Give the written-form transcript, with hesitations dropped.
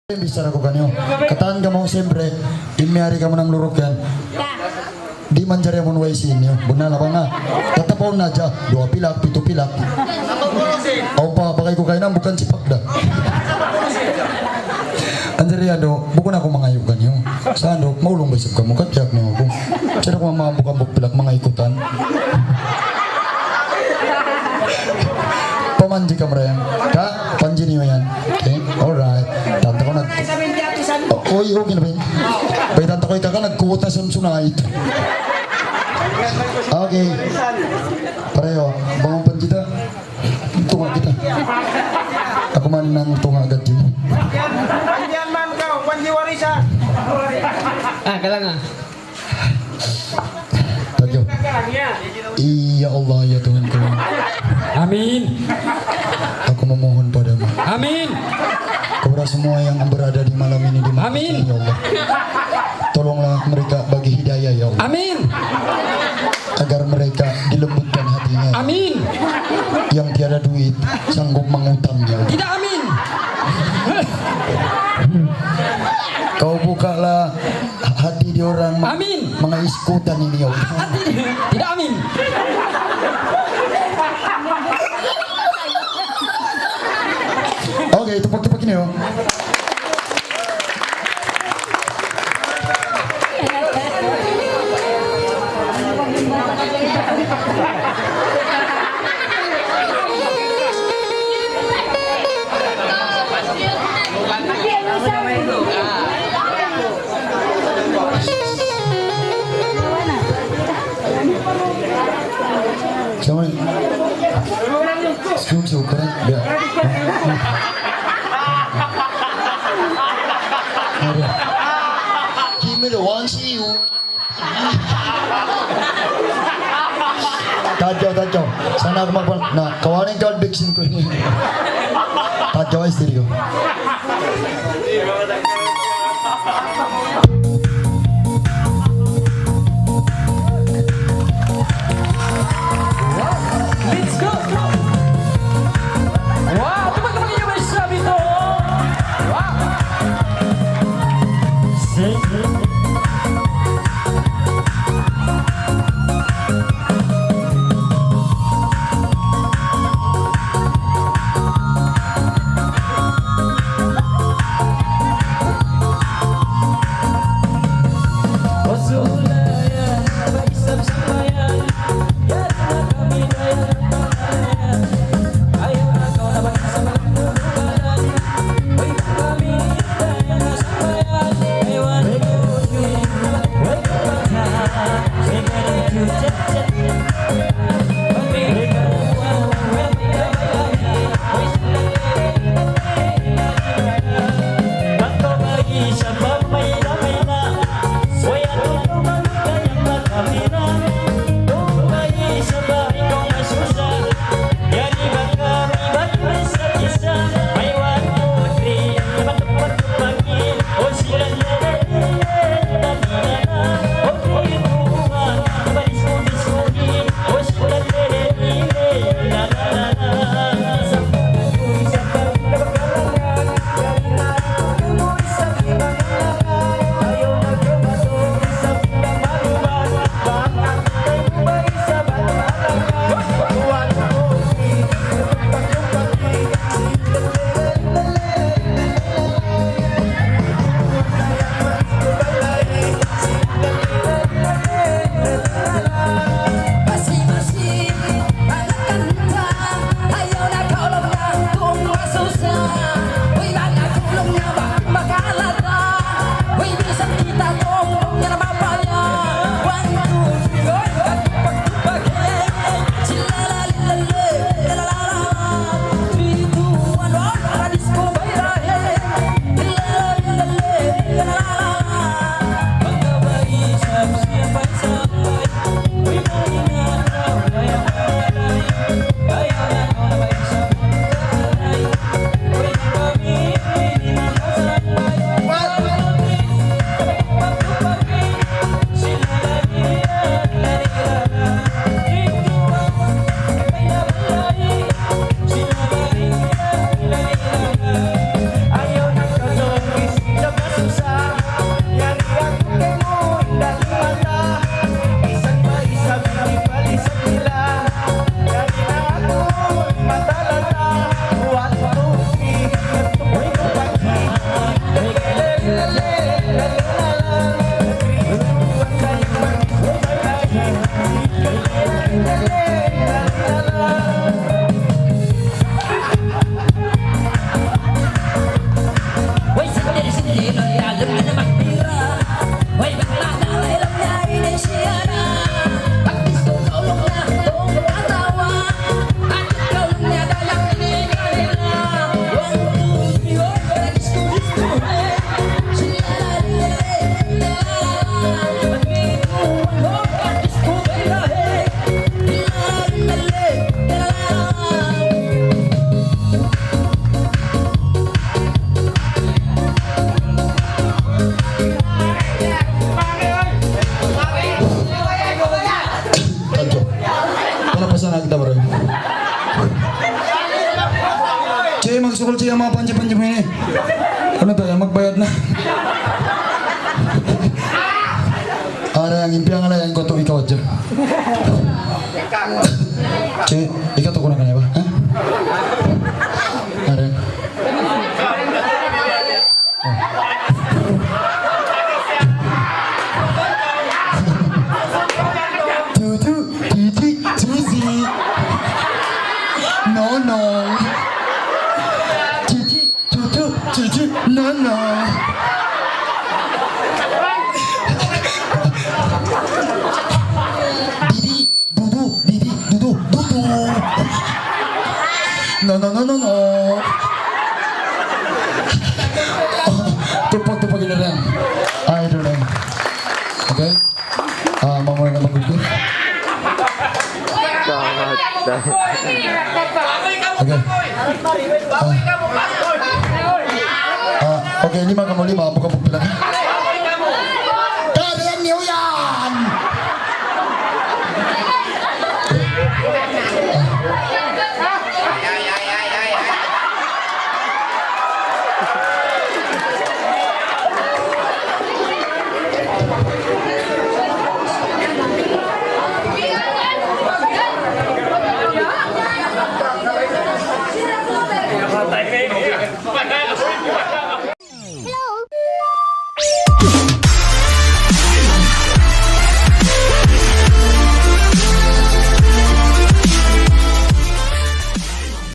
Bisa aku kan yo. Katahan ka mo siyempre, imiyari ka mo ng lurok yan. Di man jari mo nuway sinyo. Buna na ba nga? Tatapaw na dya. 2 pilak, 7 pilak. Aw pa, bakay ko kayo na, bukan si Pakda. Anjari ado, buko na ako mga yukan yo. Saan do, maulong basip ka mo, katyak niyo ako. Saan ako mga bukang pilak, mga ikutan. Pamanji ka mo rin. Ka, panji niyo yan. Okay, alright. Tanta ko nag... Oy, okay na ba yun? Bay, tanta ko ika ka, nagkuot na sunsunay. Okay. Pareho, bangon panjita. Tunga kita. Ako man nang tunga agad yun. Pandian man kau, panji warisa. Kalang Tadyo. Iya Allah ya Tuhan ku. Amin. Aku memohon padamu. Amin. Kepada semua yang berada di malam ini di malam Amin. ini, ya Allah. Tolonglah mereka bagi hidayah ya Allah. Amin. Agar mereka dilembutkan hatinya. Amin. Yang tiada duit sanggup mengutang ya Allah. Tidak amin. Kau bukalah hati di orang Amin. mga iskutan ini ya Allah. Tidak amin. Oke, tepuk-tepuk ini yo. Siapa nih? Senyum ukuran, ya. Give me the one see you. Tadyaw. Sana ako magpapal. Na, kawanin ka ang bigsin ko ini. Tadyaw ay stereo. Let's go. Wow, teman-teman yang bersabi itu. Wow. Sing. magsukol siya mga panji-panji mo ini. Ano to, yan magbayad na. Ara ang impiang alayan ko itong ikaw dyan. Che, ikaw to ko na kanya ba? Ha? Ara. Tutu, titi, tusi. No, no. Titi, tutu, titi, no, no. Didi, dudu, didi, dudu, dudu. No, no, no, no, no. Tupag-tupag na lang. I don't know. Okay? Mamuhay na magulto. Okay. Okay, 5 kamu 5. Buka buk bilang. Kalian niyo yan!